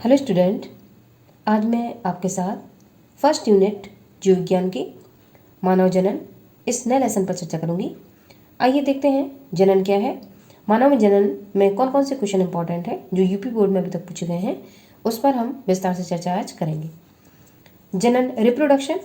Hello student, आज मैं आपके साथ फर्स्ट यूनिट जीव विज्ञान के मानव जनन इस नए लेसन पर चर्चा करूंगी। आइए देखते हैं जनन क्या है। मानव जनन में कौन कौन से क्वेश्चन इंपॉर्टेंट है जो यूपी बोर्ड में अभी तक पूछे गए हैं, उस पर हम विस्तार से चर्चा आज करेंगे। जनन रिप्रोडक्शन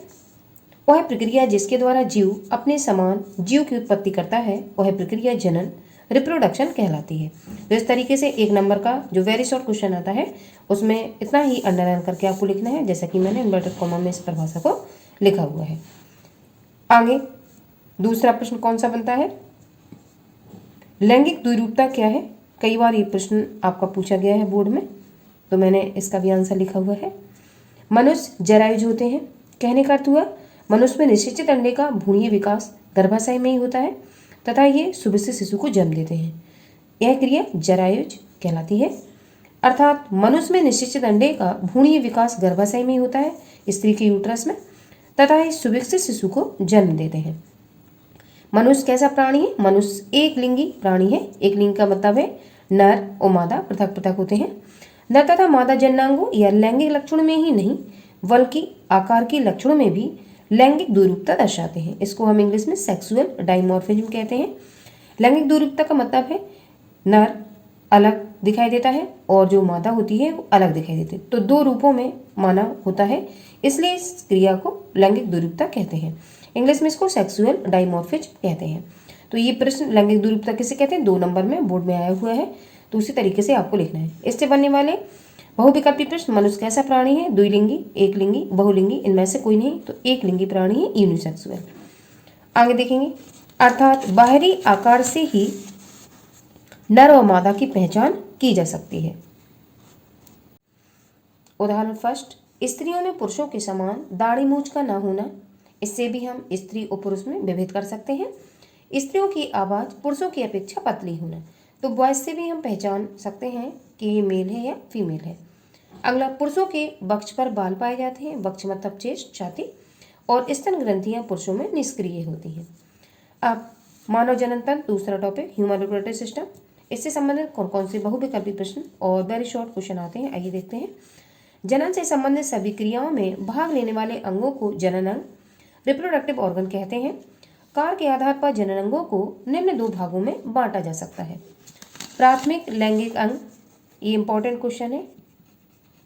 वह प्रक्रिया जिसके द्वारा जीव अपने समान जीव की उत्पत्ति करता है, वह प्रक्रिया जनन रिप्रोडक्शन कहलाती है। तो इस तरीके से एक नंबर का जो वेरी शॉर्ट क्वेश्चन आता है उसमें इतना ही अंडरलाइन करके आपको लिखना है, जैसा कि मैंने इन्वर्टेड कॉमा में इस परिभाषा को लिखा हुआ है। आगे दूसरा प्रश्न कौन सा बनता है, लैंगिक द्विरूपता क्या है। कई बार ये प्रश्न आपका पूछा गया है बोर्ड में, तो मैंने इसका भी आंसर लिखा हुआ है। मनुष्य जरायुज होते हैं, कहने का अर्थ हुआ मनुष्य में निश्चित अंडे का भ्रूणीय विकास गर्भाशय में ही होता है तथा ये सुविकसित शिशु को जन्म देते हैं। यह क्रिया जरायुज कहलाती है। अर्थात मनुष्य में निश्चित अंडे का भ्रूणीय विकास गर्भाशय में ही होता है, स्त्री के यूट्रस में, तथा इस सुविकसित शिशु को जन्म देते हैं। मनुष्य कैसा प्राणी है, मनुष्य एक लिंगी प्राणी है। एक लिंग का मतलब है नर और मादा पृथक पृथक होते हैं। नर तथा मादा जन्नांगों या लैंगिक लक्षण में ही नहीं बल्कि आकार के लक्षणों में भी लैंगिक द्विरूपता दर्शाते हैं। इसको हम इंग्लिश में सेक्सुअल डाइमॉर्फिज्म कहते हैं। लैंगिक द्विरूपता का मतलब है नर अलग दिखाई देता है और जो मादा होती है वो अलग दिखाई देती है, तो दो रूपों में मानव होता है, इसलिए इस क्रिया को लैंगिक द्विरूपता कहते हैं। इंग्लिश में इसको सेक्सुअल डाइमॉर्फिज्म कहते हैं। तो ये प्रश्न लैंगिक द्विरूपता किसे कहते हैं, 2 नंबर में बोर्ड में आया हुआ है, तो उसी तरीके से आपको लिखना है। इससे बनने वाले बहुविकल्पी प्रश्न, मनुष्य कैसा प्राणी है, द्विलिंगी, एकलिंगी, बहुलिंगी, इनमें से कोई नहीं, तो एक लिंगी प्राणी है, यूनिसेक्सुअल। आगे देखेंगे, अर्थात बाहरी आकार से ही नर और मादा की पहचान की जा सकती है। उदाहरण फर्स्ट, स्त्रियों में पुरुषों के समान दाढ़ी मूंछ का ना होना। इससे भी हम स्त्री और पुरुष में विभेद कर सकते हैं। स्त्रियों की आवाज़ पुरुषों की अपेक्षा पतली होना, तो वॉइस से भी हम पहचान सकते हैं कि ये मेल है या फीमेल है। अगला, पुरुषों के वक्ष पर बाल पाए जाते हैं, वक्ष मतलब चेस्ट छाती, और स्तन ग्रंथियां पुरुषों में निष्क्रिय होती हैं। अब मानव जनन तंत्र, दूसरा टॉपिक ह्यूमन रिप्रोडक्टिव सिस्टम। इससे संबंधित कौन कौन से बहुविकल्पी प्रश्न और वेरी शॉर्ट क्वेश्चन आते हैं, आइए देखते हैं। जनन से संबंधित सभी क्रियाओं में भाग लेने वाले अंगों को जनन अंग रिप्रोडक्टिव ऑर्गन कहते हैं। कार्य के आधार पर जनन अंगों को निम्न 2 भागों में बांटा जा सकता है। प्राथमिक लैंगिक अंग, ये इंपॉर्टेंट क्वेश्चन है।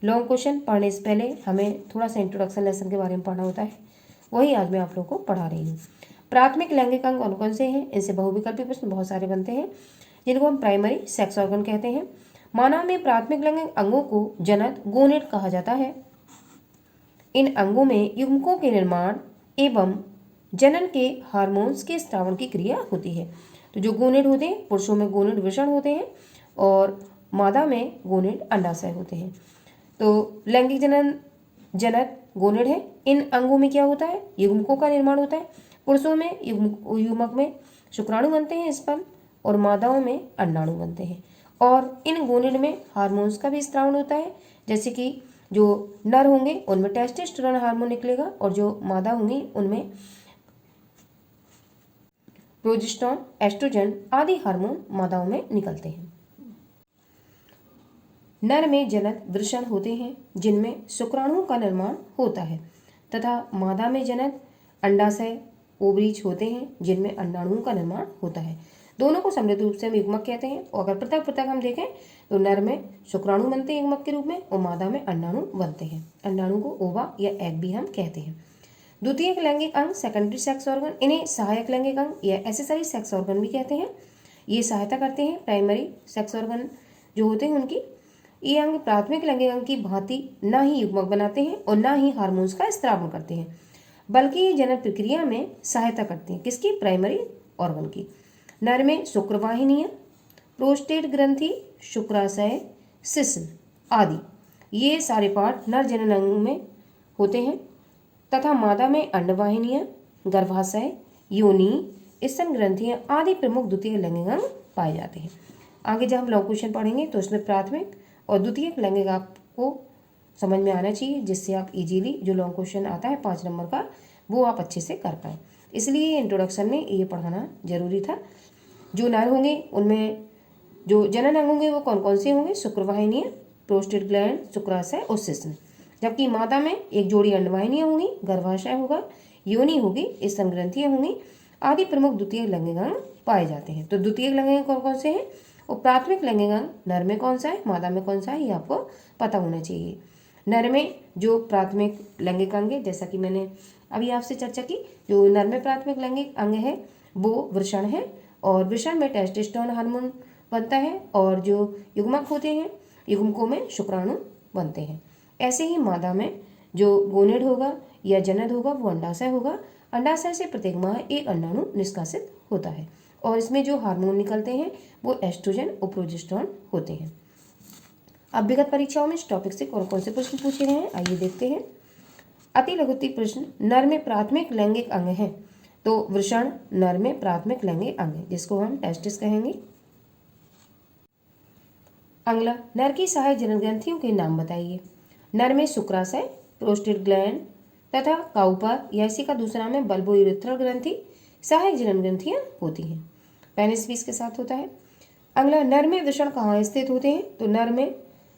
लॉन्ग क्वेश्चन पढ़ने से पहले हमें थोड़ा सा इंट्रोडक्शन लेसन के बारे में पढ़ना होता है, वही आज मैं आप लोगों को पढ़ा रही हूँ। प्राथमिक लैंगिक अंग कौन कौन से हैं, इनसे बहुविकल्पी प्रश्न बहुत सारे बनते हैं, जिनको हम प्राइमरी सेक्स ऑर्गन कहते हैं। मानव में प्राथमिक लैंगिक अंगों को जनन गोनेड कहा जाता है। इन अंगों में युग्मकों के निर्माण एवं जनन के हार्मोन्स के स्रावन की क्रिया होती है। तो जो गोनेड होते हैं, पुरुषों में गोनेड वृषण होते हैं और मादा में गोनेड अंडाशय होते हैं। तो लैंगिक जनन जनक गोनेड है। इन अंगों में क्या होता है, युग्मकों का निर्माण होता है। पुरुषों में युग्मक में शुक्राणु बनते हैं स्पर्म, और मादाओं में अंडाणु बनते हैं। और इन गोनेड में हार्मोन्स का भी स्रावन होता है, जैसे कि जो नर होंगे उनमें टेस्टोस्टेरोन हार्मोन निकलेगा और जो मादा होंगी उनमें प्रोजेस्टेरोन, एस्ट्रोजन आदि हार्मोन मादाओं में निकलते हैं। नर में जनक वृषण होते हैं जिनमें शुक्राणुओं का निर्माण होता है, तथा मादा में जनक अंडाशय ओवरीज होते हैं जिनमें अंडाणुओं का निर्माण होता है। दोनों को सम्मिलित रूप से हम युग्मक कहते हैं। और अगर पृथक पृथक हम देखें तो नर में शुक्राणु बनते हैं युग्मक के रूप में और मादा में अंडाणु बनते हैं। अंडाणु को ओवा या एग भी हम कहते हैं। द्वितीयक लैंगिक अंग सेकेंडरी सेक्स ऑर्गन, इन्हें सहायक लैंगिक अंग या एसेसरी सेक्स ऑर्गन भी कहते हैं। ये सहायता करते हैं प्राइमरी सेक्स ऑर्गन जो होते हैं उनकी। ये अंग प्राथमिक लैंगिक अंग की भांति ना ही युग्मक बनाते हैं और ना ही हार्मोन्स का स्रावन करते हैं, बल्कि ये जनन प्रक्रिया में सहायता करते हैं। किसकी, प्राइमरी ऑर्गन की। नर में शुक्रवाहिनियाँ, प्रोस्टेट ग्रंथि, शुक्राशय, शिश्न आदि ये सारे पार्ट नर जनन अंग में होते हैं, तथा मादा में अंडवाहिनियाँ, गर्भाशय, योनि, स्तन ग्रंथियाँ आदि प्रमुख द्वितीय लैंगिक अंग पाए जाते हैं। आगे जब हम लॉन्ग क्वेश्चन पढ़ेंगे तो इसमें प्राथमिक और द्वितीयक लैंगिक आपको समझ में आना चाहिए, जिससे आप इजीली जो लॉन्ग क्वेश्चन आता है 5 नंबर का वो आप अच्छे से कर पाएँ। इसलिए इंट्रोडक्शन में ये पढ़ाना जरूरी था। जो नर होंगे उनमें जो जनन अंग होंगे वो कौन कौन से होंगे, शुक्रवाहिनियाँ, प्रोस्टेट ग्लैंड, शुक्राशय और शिश्न। जबकि मादा में एक जोड़ी अंडवाहिनियां होंगी, गर्भाशय होगा, योनि होगी, स्तन ग्रंथियां होंगी आदि प्रमुख द्वितीयक लैंगिक अंग पाए जाते हैं। तो द्वितीयक लैंगिक अंग कौन कौन से हैं और प्राथमिक लैंगिक अंग नर में कौन सा है, मादा में कौन सा है, ये आपको पता होना चाहिए। नर में जो प्राथमिक लैंगिक अंग है, जैसा कि मैंने अभी आपसे चर्चा की, जो नर में प्राथमिक लैंगिक अंग है वो वृषण है और वृषण में टेस्टोस्टेरोन हार्मोन बनता है और जो युग्मक होते हैं युग्मकों में शुक्राणु बनते हैं। ऐसे ही मादा में जो गोनेड होगा या जनन होगा वो अंडाशय होगा। अंडाशय से प्रत्येक माह एक अंडाणु निष्कासित होता है और इसमें जो हार्मोन निकलते हैं वो एस्ट्रोजन और प्रोजेस्टेरोन होते हैं। अब विगत परीक्षाओं में इस टॉपिक से कौन कौन से प्रश्न पूछे गए हैं आइए देखते हैं। अति लघुत्तम प्रश्न, नर में प्राथमिक लैंगिक अंग है, तो वृषण नर में प्राथमिक लैंगिक अंग है जिसको हम टेस्टिस कहेंगे। अगला, नर की सहायक जनन ग्रंथियों के नाम बताइए। नर में शुक्राशय, प्रोस्टेट ग्लैंड तथा काउपर या इसी का दूसरा नाम है बल्बोयूरेथ्रल ग्रंथि सहायक जनन ग्रंथियां होती हैं। पेनिस भी इसके साथ होता है। अगला, नर में वृषण कहाँ स्थित होते हैं, तो नर में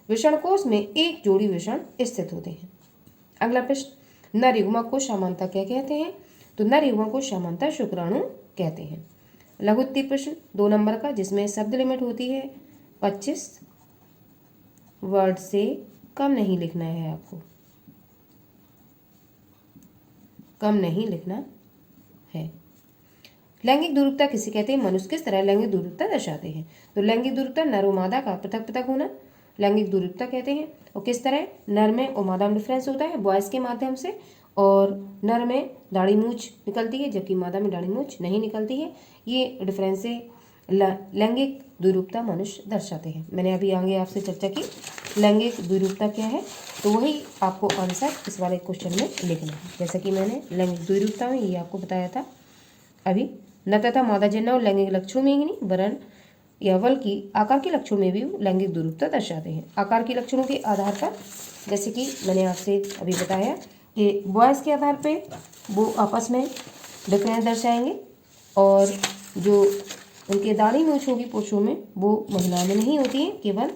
वृषणकोश में एक जोड़ी वृषण स्थित होते हैं। अगला प्रश्न, नर युग्मक को सामान्यतः क्या कहते हैं, तो नर युग्मक को सामान्यतः शुक्राणु कहते हैं। लघुत्तम प्रश्न 2 नंबर का, जिसमें शब्द लिमिट होती है 25 वर्ड से कम नहीं लिखना है, आपको कम नहीं लिखना है। लैंगिक द्विरूपता किसे कहते हैं, मनुष्य किस तरह लैंगिक द्विरूपता दर्शाते हैं, तो लैंगिक द्विरूपता नर और मादा का पृथक पृथक होना लैंगिक द्विरूपता कहते हैं। और किस तरह, नर में और मादा में डिफरेंस होता है बॉयज के माध्यम से, और नर में दाढ़ी मूछ निकलती है जबकि मादा में दाढ़ी मूछ नहीं निकलती है। ये डिफरेंस से लैंगिक द्विरूपता मनुष्य दर्शाते हैं। मैंने अभी आगे आपसे चर्चा की लैंगिक द्विरूपता क्या है, तो वही आपको आंसर इस वाले क्वेश्चन में लिखना है। जैसा कि मैंने लैंगिक द्विरूपता में ये आपको बताया था अभी। न तथा मादा जन्म और लैंगिक लक्षणों में ही नहीं वरण या बल्कि आकार के लक्षणों में भी लैंगिक द्विरूपता दर्शाते हैं। आकार के लक्षणों के आधार पर, जैसे कि मैंने आपसे अभी बताया कि बॉयज़ के आधार पे वो आपस में डिफरेंस दर्शाएंगे और जो उनके दाढ़ी मूछ होगी पुरुषों में वो महिलाओं में नहीं होती है, केवल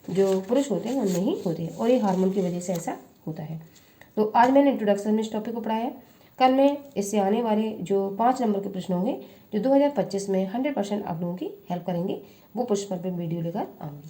जो पुरुष होते हैं उनमें ही होते हैं और ये हार्मोन की वजह से ऐसा होता है। तो आज मैंने इंट्रोडक्शन में इस टॉपिक को पढ़ाया। कल मैं इससे आने वाले जो 5 नंबर के प्रश्न होंगे जो 2025 में 100% आप लोगों की हेल्प करेंगे वो प्रश्न पर वीडियो लेकर आऊँगी।